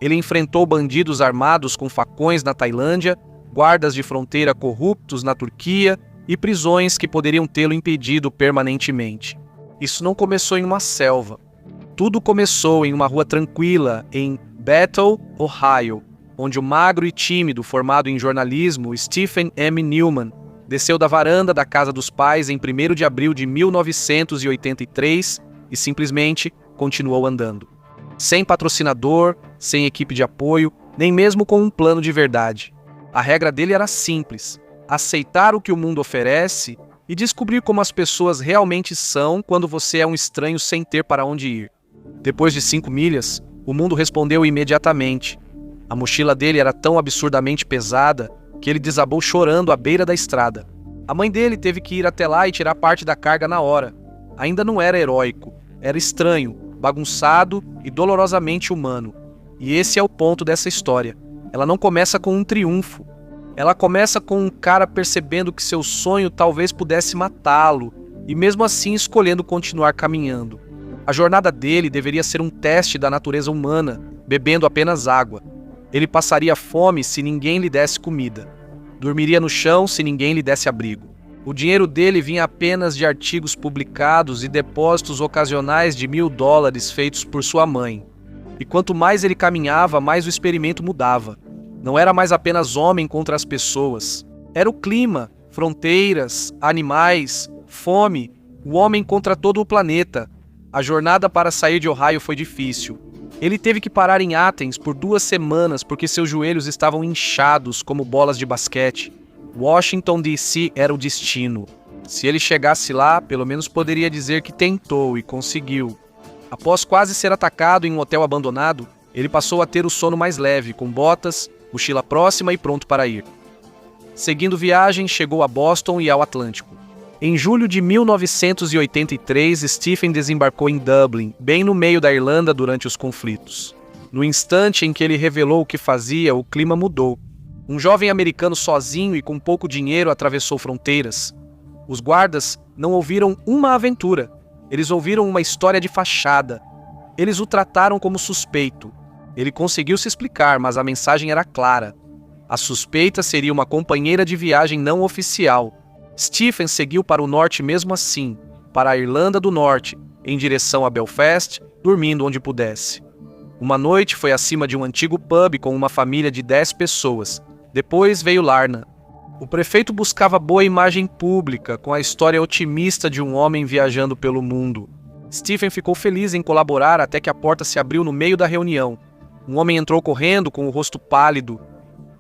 Ele enfrentou bandidos armados com facões na Tailândia, guardas de fronteira corruptos na Turquia e prisões que poderiam tê-lo impedido permanentemente. Isso não começou em uma selva. Tudo começou em uma rua tranquila em Bethel, Ohio, onde o magro e tímido, formado em jornalismo, Stephen M. Newman, desceu da varanda da casa dos pais em 1º de abril de 1983 e simplesmente continuou andando. Sem patrocinador, sem equipe de apoio, nem mesmo com um plano de verdade. A regra dele era simples: aceitar o que o mundo oferece e descobrir como as pessoas realmente são quando você é um estranho sem ter para onde ir. Depois de 5 milhas, o mundo respondeu imediatamente. A mochila dele era tão absurdamente pesada que ele desabou chorando à beira da estrada. A mãe dele teve que ir até lá e tirar parte da carga na hora. Ainda não era heróico, era estranho, bagunçado e dolorosamente humano. E esse é o ponto dessa história. Ela não começa com um triunfo. Ela começa com um cara percebendo que seu sonho talvez pudesse matá-lo e mesmo assim escolhendo continuar caminhando. A jornada dele deveria ser um teste da natureza humana, bebendo apenas água. Ele passaria fome se ninguém lhe desse comida. Dormiria no chão se ninguém lhe desse abrigo. O dinheiro dele vinha apenas de artigos publicados e depósitos ocasionais de $1.000 feitos por sua mãe. E quanto mais ele caminhava, mais o experimento mudava. Não era mais apenas homem contra as pessoas. Era o clima, fronteiras, animais, fome, o homem contra todo o planeta. A jornada para sair de Ohio foi difícil. Ele teve que parar em Athens por 2 semanas porque seus joelhos estavam inchados como bolas de basquete. Washington, D.C. era o destino. Se ele chegasse lá, pelo menos poderia dizer que tentou e conseguiu. Após quase ser atacado em um hotel abandonado, ele passou a ter o sono mais leve, com botas, mochila próxima e pronto para ir. Seguindo viagem, chegou a Boston e ao Atlântico. Em julho de 1983, Stephen desembarcou em Dublin, bem no meio da Irlanda durante os conflitos. No instante em que ele revelou o que fazia, o clima mudou. Um jovem americano sozinho e com pouco dinheiro atravessou fronteiras. Os guardas não ouviram uma aventura. Eles ouviram uma história de fachada. Eles o trataram como suspeito. Ele conseguiu se explicar, mas a mensagem era clara. A suspeita seria uma companheira de viagem não oficial. Stephen seguiu para o norte mesmo assim, para a Irlanda do Norte, em direção a Belfast, dormindo onde pudesse. Uma noite foi acima de um antigo pub com uma família de 10 pessoas. Depois veio Larna. O prefeito buscava boa imagem pública, com a história otimista de um homem viajando pelo mundo. Stephen ficou feliz em colaborar até que a porta se abriu no meio da reunião. Um homem entrou correndo com o rosto pálido.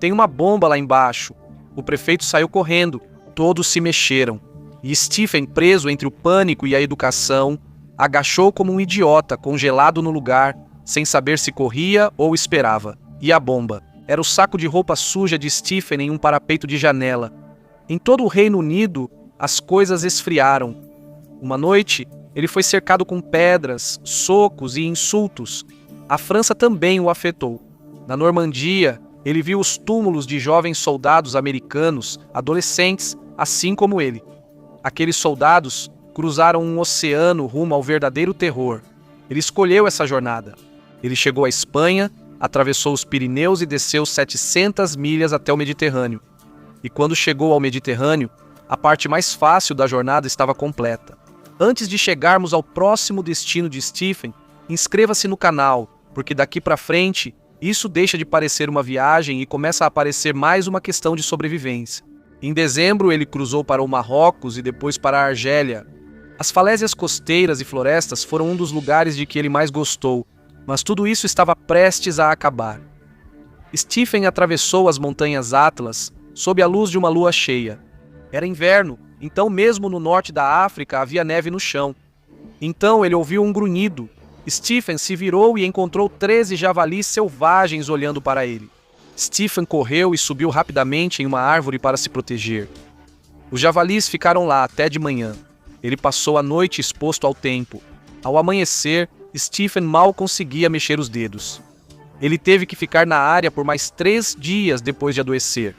"Tem uma bomba lá embaixo." O prefeito saiu correndo. Todos se mexeram. E Stephen, preso entre o pânico e a educação, agachou como um idiota, congelado no lugar, sem saber se corria ou esperava. E a bomba? Era o saco de roupa suja de Stephen em um parapeito de janela. Em todo o Reino Unido, as coisas esfriaram. Uma noite, ele foi cercado com pedras, socos e insultos. A França também o afetou. Na Normandia, ele viu os túmulos de jovens soldados americanos, adolescentes, assim como ele. Aqueles soldados cruzaram um oceano rumo ao verdadeiro terror. Ele escolheu essa jornada. Ele chegou à Espanha, atravessou os Pirineus e desceu 700 milhas até o Mediterrâneo. E quando chegou ao Mediterrâneo, a parte mais fácil da jornada estava completa. Antes de chegarmos ao próximo destino de Stephen, inscreva-se no canal, porque daqui para frente, isso deixa de parecer uma viagem e começa a parecer mais uma questão de sobrevivência. Em dezembro, ele cruzou para o Marrocos e depois para a Argélia. As falésias costeiras e florestas foram um dos lugares de que ele mais gostou, mas tudo isso estava prestes a acabar. Stephen atravessou as montanhas Atlas sob a luz de uma lua cheia. Era inverno, então mesmo no norte da África havia neve no chão. Então ele ouviu um grunhido. Stephen se virou e encontrou 13 javalis selvagens olhando para ele. Stephen correu e subiu rapidamente em uma árvore para se proteger. Os javalis ficaram lá até de manhã. Ele passou a noite exposto ao tempo. Ao amanhecer, Stephen mal conseguia mexer os dedos. Ele teve que ficar na área por mais 3 dias depois de adoecer.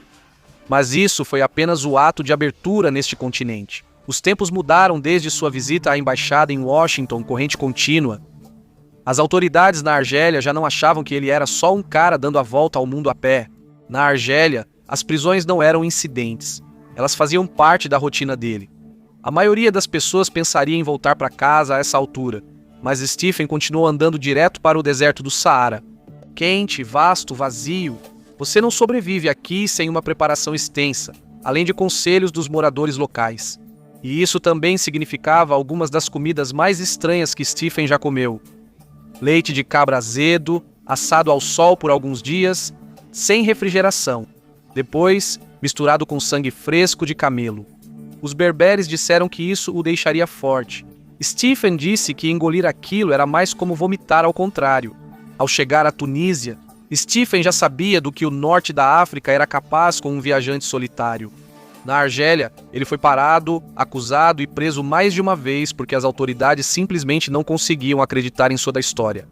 Mas isso foi apenas o ato de abertura neste continente. Os tempos mudaram desde sua visita à embaixada em Washington, corrente contínua. As autoridades na Argélia já não achavam que ele era só um cara dando a volta ao mundo a pé. Na Argélia, as prisões não eram incidentes. Elas faziam parte da rotina dele. A maioria das pessoas pensaria em voltar para casa a essa altura, mas Stephen continuou andando direto para o deserto do Saara. Quente, vasto, vazio. Você não sobrevive aqui sem uma preparação extensa, além de conselhos dos moradores locais. E isso também significava algumas das comidas mais estranhas que Stephen já comeu. Leite de cabra azedo, assado ao sol por alguns dias, sem refrigeração. Depois, misturado com sangue fresco de camelo. Os berberes disseram que isso o deixaria forte. Stephen disse que engolir aquilo era mais como vomitar ao contrário. Ao chegar à Tunísia, Stephen já sabia do que o norte da África era capaz com um viajante solitário. Na Argélia, ele foi parado, acusado e preso mais de uma vez porque as autoridades simplesmente não conseguiam acreditar em sua história.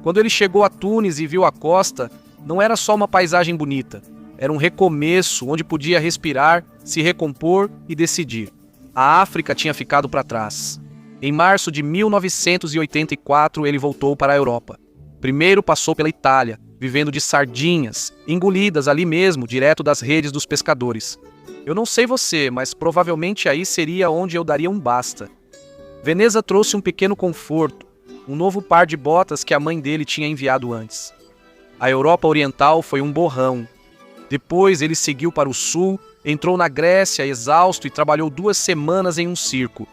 Quando ele chegou a Tunis e viu a costa, não era só uma paisagem bonita. Era um recomeço onde podia respirar, se recompor e decidir. A África tinha ficado para trás. Em março de 1984, ele voltou para a Europa. Primeiro passou pela Itália, vivendo de sardinhas, engolidas ali mesmo, direto das redes dos pescadores. Eu não sei você, mas provavelmente aí seria onde eu daria um basta. Veneza trouxe um pequeno conforto, um novo par de botas que a mãe dele tinha enviado antes. A Europa Oriental foi um borrão. Depois ele seguiu para o sul, entrou na Grécia exausto e trabalhou 2 semanas em um circo.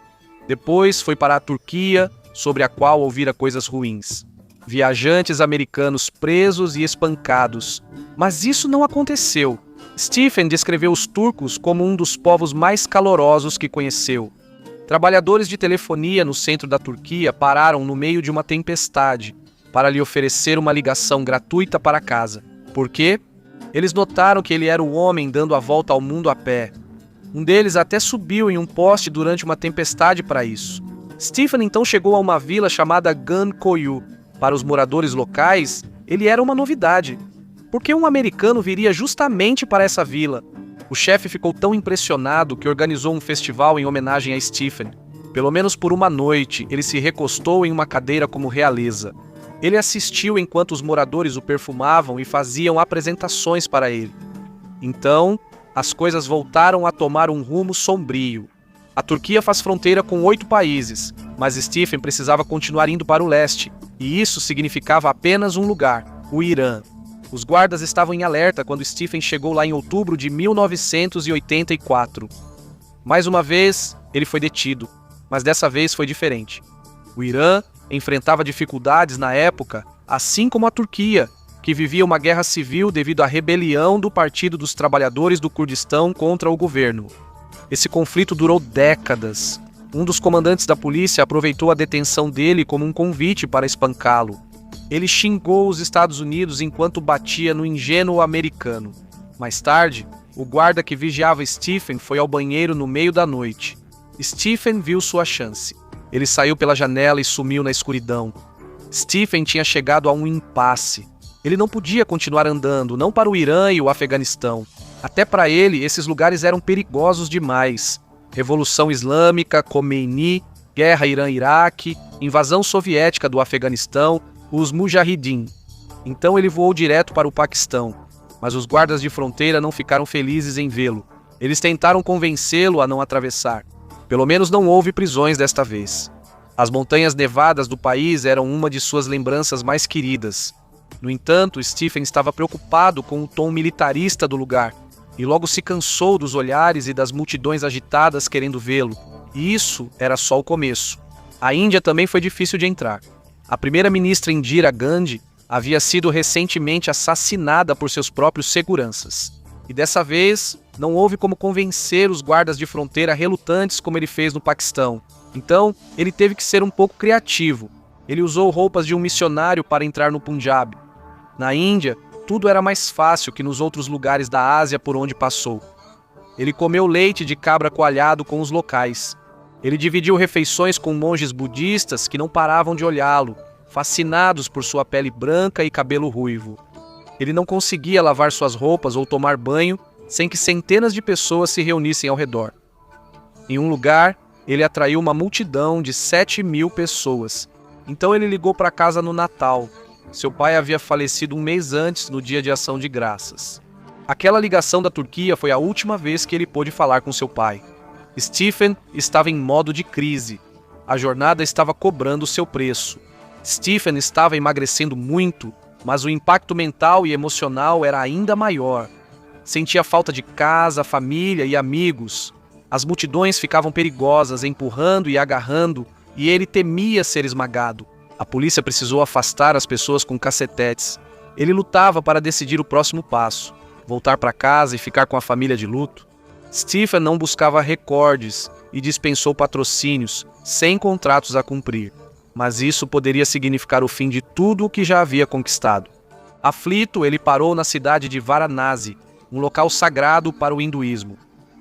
Depois foi para a Turquia, sobre a qual ouvira coisas ruins. Viajantes americanos presos e espancados. Mas isso não aconteceu. Stephen descreveu os turcos como um dos povos mais calorosos que conheceu. Trabalhadores de telefonia no centro da Turquia pararam no meio de uma tempestade para lhe oferecer uma ligação gratuita para casa. Por quê? Eles notaram que ele era o homem dando a volta ao mundo a pé. Um deles até subiu em um poste durante uma tempestade para isso. Stephen então chegou a uma vila chamada Gan Koyu. Para os moradores locais, ele era uma novidade. Porque um americano viria justamente para essa vila? O chefe ficou tão impressionado que organizou um festival em homenagem a Stephen. Pelo menos por uma noite, ele se recostou em uma cadeira como realeza. Ele assistiu enquanto os moradores o perfumavam e faziam apresentações para ele. Então, as coisas voltaram a tomar um rumo sombrio. A Turquia faz fronteira com 8 países, mas Stephen precisava continuar indo para o leste, e isso significava apenas um lugar, o Irã. Os guardas estavam em alerta quando Stephen chegou lá em outubro de 1984. Mais uma vez, ele foi detido, mas dessa vez foi diferente. O Irã enfrentava dificuldades na época, assim como a Turquia, que vivia uma guerra civil devido à rebelião do Partido dos Trabalhadores do Kurdistão contra o governo. Esse conflito durou décadas. Um dos comandantes da polícia aproveitou a detenção dele como um convite para espancá-lo. Ele xingou os Estados Unidos enquanto batia no ingênuo americano. Mais tarde, o guarda que vigiava Stephen foi ao banheiro no meio da noite. Stephen viu sua chance. Ele saiu pela janela e sumiu na escuridão. Stephen tinha chegado a um impasse. Ele não podia continuar andando, não para o Irã e o Afeganistão. Até para ele, esses lugares eram perigosos demais. Revolução Islâmica, Khomeini, Guerra Irã-Iraque, invasão soviética do Afeganistão, os Mujahideen. Então ele voou direto para o Paquistão. Mas os guardas de fronteira não ficaram felizes em vê-lo. Eles tentaram convencê-lo a não atravessar. Pelo menos não houve prisões desta vez. As montanhas nevadas do país eram uma de suas lembranças mais queridas. No entanto, Stephen estava preocupado com o tom militarista do lugar, e logo se cansou dos olhares e das multidões agitadas querendo vê-lo. E isso era só o começo. A Índia também foi difícil de entrar. A primeira-ministra Indira Gandhi havia sido recentemente assassinada por seus próprios seguranças. E dessa vez, não houve como convencer os guardas de fronteira relutantes como ele fez no Paquistão. Então, ele teve que ser um pouco criativo. Ele usou roupas de um missionário para entrar no Punjab. Na Índia, tudo era mais fácil que nos outros lugares da Ásia por onde passou. Ele comeu leite de cabra coalhado com os locais. Ele dividiu refeições com monges budistas que não paravam de olhá-lo, fascinados por sua pele branca e cabelo ruivo. Ele não conseguia lavar suas roupas ou tomar banho sem que centenas de pessoas se reunissem ao redor. Em um lugar, ele atraiu uma multidão de 7.000 pessoas. Então ele ligou para casa no Natal. Seu pai havia falecido um mês antes, no Dia de Ação de Graças. Aquela ligação da Turquia foi a última vez que ele pôde falar com seu pai. Stephen estava em modo de crise. A jornada estava cobrando seu preço. Stephen estava emagrecendo muito, mas o impacto mental e emocional era ainda maior. Sentia falta de casa, família e amigos. As multidões ficavam perigosas, empurrando e agarrando, e ele temia ser esmagado. A polícia precisou afastar as pessoas com cacetetes. Ele lutava para decidir o próximo passo: voltar para casa e ficar com a família de luto. Stephen não buscava recordes e dispensou patrocínios, sem contratos a cumprir. Mas isso poderia significar o fim de tudo o que já havia conquistado. Aflito, ele parou na cidade de Varanasi, um local sagrado para o hinduísmo.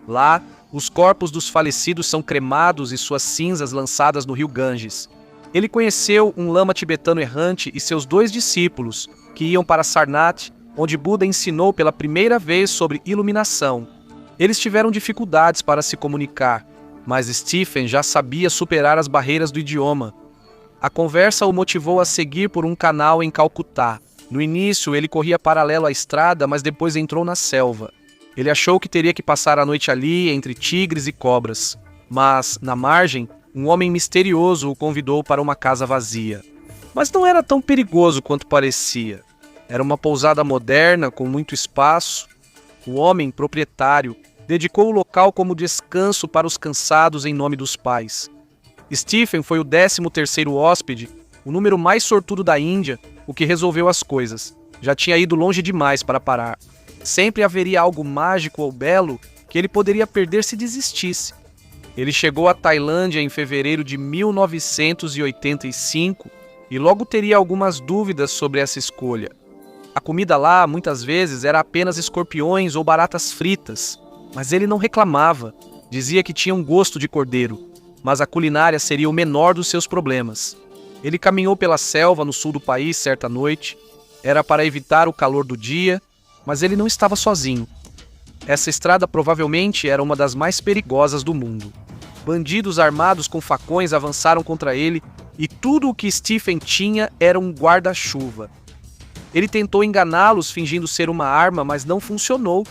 Lá, os corpos dos falecidos são cremados e suas cinzas lançadas no rio Ganges. Ele conheceu um lama tibetano errante e seus 2 discípulos, que iam para Sarnath, onde Buda ensinou pela primeira vez sobre iluminação. Eles tiveram dificuldades para se comunicar, mas Stephen já sabia superar as barreiras do idioma. A conversa o motivou a seguir por um canal em Calcutá. No início, ele corria paralelo à estrada, mas depois entrou na selva. Ele achou que teria que passar a noite ali, entre tigres e cobras. Mas, na margem, um homem misterioso o convidou para uma casa vazia. Mas não era tão perigoso quanto parecia. Era uma pousada moderna, com muito espaço. O homem, proprietário, dedicou o local como descanso para os cansados em nome dos pais. Stephen foi o 13º hóspede, o número mais sortudo da Índia, o que resolveu as coisas. Já tinha ido longe demais para parar. Sempre haveria algo mágico ou belo que ele poderia perder se desistisse. Ele chegou à Tailândia em fevereiro de 1985 e logo teria algumas dúvidas sobre essa escolha. A comida lá, muitas vezes, era apenas escorpiões ou baratas fritas, mas ele não reclamava. Dizia que tinha um gosto de cordeiro, mas a culinária seria o menor dos seus problemas. Ele caminhou pela selva no sul do país certa noite. Era para evitar o calor do dia, mas ele não estava sozinho. Essa estrada provavelmente era uma das mais perigosas do mundo. Bandidos armados com facões avançaram contra ele e tudo o que Stephen tinha era um guarda-chuva. Ele tentou enganá-los fingindo ser uma arma, mas não funcionou.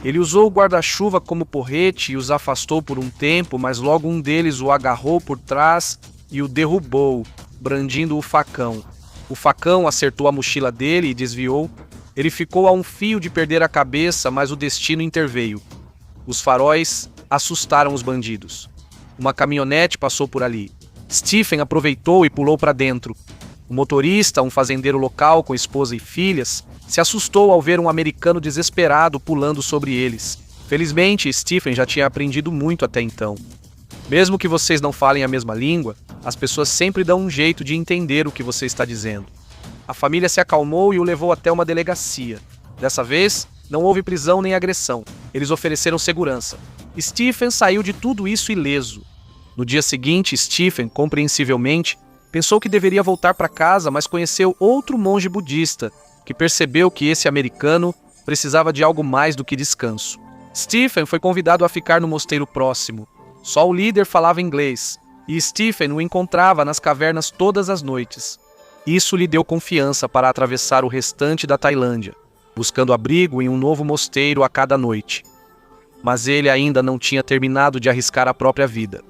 Ele usou o guarda-chuva como porrete e os afastou por um tempo, mas logo um deles o agarrou por trás e o derrubou, brandindo o facão. O facão acertou a mochila dele e desviou. Ele ficou a um fio de perder a cabeça, mas o destino interveio. Os faróis assustaram os bandidos. Uma caminhonete passou por ali. Stephen aproveitou e pulou para dentro. O motorista, um fazendeiro local com esposa e filhas, se assustou ao ver um americano desesperado pulando sobre eles. Felizmente, Stephen já tinha aprendido muito até então. Mesmo que vocês não falem a mesma língua, as pessoas sempre dão um jeito de entender o que você está dizendo. A família se acalmou e o levou até uma delegacia. Dessa vez, não houve prisão nem agressão. Eles ofereceram segurança. Stephen saiu de tudo isso ileso. No dia seguinte, Stephen, compreensivelmente, pensou que deveria voltar para casa, mas conheceu outro monge budista, que percebeu que esse americano precisava de algo mais do que descanso. Stephen foi convidado a ficar no mosteiro próximo. Só o líder falava inglês, e Stephen o encontrava nas cavernas todas as noites. Isso lhe deu confiança para atravessar o restante da Tailândia, buscando abrigo em um novo mosteiro a cada noite. Mas ele ainda não tinha terminado de arriscar a própria vida.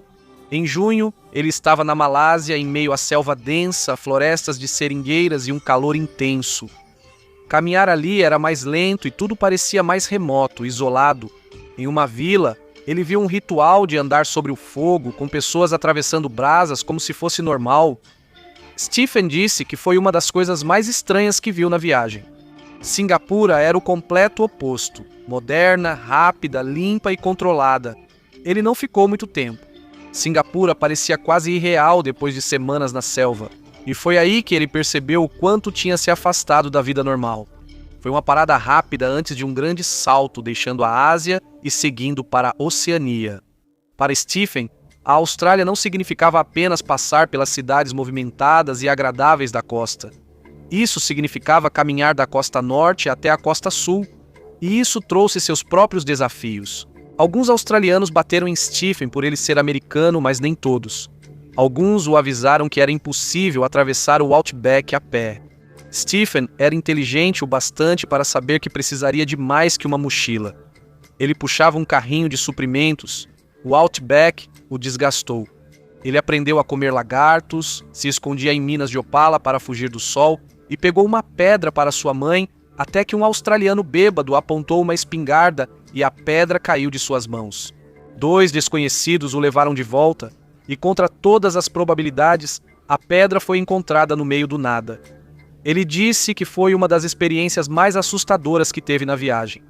Em junho, ele estava na Malásia, em meio à selva densa, florestas de seringueiras e um calor intenso. Caminhar ali era mais lento e tudo parecia mais remoto, isolado. Em uma vila, ele viu um ritual de andar sobre o fogo, com pessoas atravessando brasas como se fosse normal. Stephen disse que foi uma das coisas mais estranhas que viu na viagem. Singapura era o completo oposto, moderna, rápida, limpa e controlada. Ele não ficou muito tempo. Singapura parecia quase irreal depois de semanas na selva, e foi aí que ele percebeu o quanto tinha se afastado da vida normal. Foi uma parada rápida antes de um grande salto, deixando a Ásia e seguindo para a Oceania. Para Stephen, a Austrália não significava apenas passar pelas cidades movimentadas e agradáveis da costa. Isso significava caminhar da costa norte até a costa sul, e isso trouxe seus próprios desafios. Alguns australianos bateram em Stephen por ele ser americano, mas nem todos. Alguns o avisaram que era impossível atravessar o Outback a pé. Stephen era inteligente o bastante para saber que precisaria de mais que uma mochila. Ele puxava um carrinho de suprimentos. O Outback o desgastou. Ele aprendeu a comer lagartos, se escondia em minas de opala para fugir do sol e pegou uma pedra para sua mãe até que um australiano bêbado apontou uma espingarda e a pedra caiu de suas mãos. 2 desconhecidos o levaram de volta e, contra todas as probabilidades, a pedra foi encontrada no meio do nada. Ele disse que foi uma das experiências mais assustadoras que teve na viagem.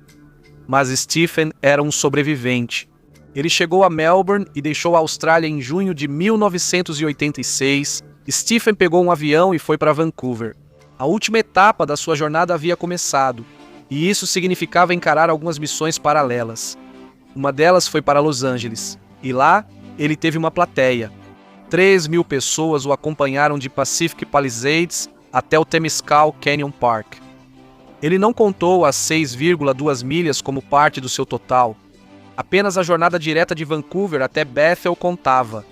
Mas Stephen era um sobrevivente. Ele chegou a Melbourne e deixou a Austrália em junho de 1986. Stephen pegou um avião e foi para Vancouver. A última etapa da sua jornada havia começado, e isso significava encarar algumas missões paralelas. Uma delas foi para Los Angeles, e lá ele teve uma plateia. 3.000 pessoas o acompanharam de Pacific Palisades até o Temescal Canyon Park. Ele não contou as 6,2 milhas como parte do seu total. Apenas a jornada direta de Vancouver até Bethel contava.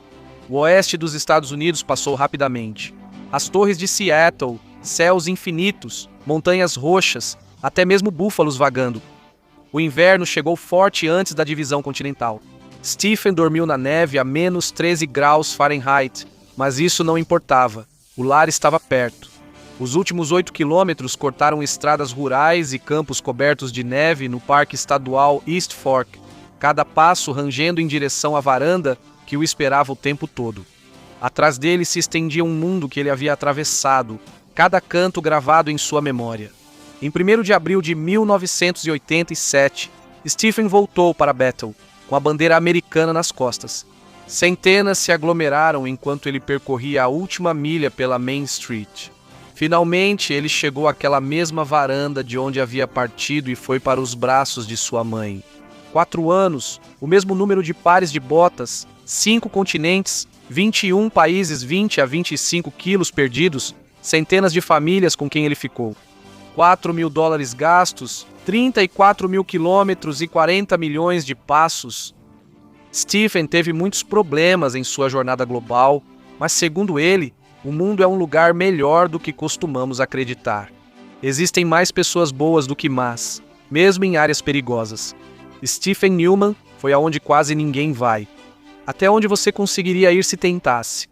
O oeste dos Estados Unidos passou rapidamente. As torres de Seattle, céus infinitos, montanhas roxas, até mesmo búfalos vagando. O inverno chegou forte antes da divisão continental. Stephen dormiu na neve a menos 13 graus Fahrenheit, mas isso não importava. O lar estava perto. Os últimos 8 quilômetros cortaram estradas rurais e campos cobertos de neve no Parque Estadual East Fork, cada passo rangendo em direção à varanda que o esperava o tempo todo. Atrás dele se estendia um mundo que ele havia atravessado, cada canto gravado em sua memória. Em 1º de abril de 1987, Stephen voltou para Bethel, com a bandeira americana nas costas. Centenas se aglomeraram enquanto ele percorria a última milha pela Main Street. Finalmente, ele chegou àquela mesma varanda de onde havia partido e foi para os braços de sua mãe. 4 anos, o mesmo número de pares de botas, 5 continentes, 21 países, 20 a 25 quilos perdidos, centenas de famílias com quem ele ficou. $4.000 gastos, 34.000 quilômetros e 40 milhões de passos. Stephen teve muitos problemas em sua jornada global, mas segundo ele, o mundo é um lugar melhor do que costumamos acreditar. Existem mais pessoas boas do que más, mesmo em áreas perigosas. Stephen Newman foi aonde quase ninguém vai, até onde você conseguiria ir se tentasse.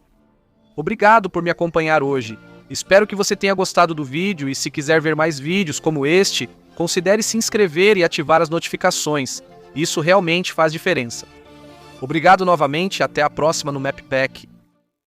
Obrigado por me acompanhar hoje. Espero que você tenha gostado do vídeo e se quiser ver mais vídeos como este, considere se inscrever e ativar as notificações. Isso realmente faz diferença. Obrigado novamente e até a próxima no MapPack.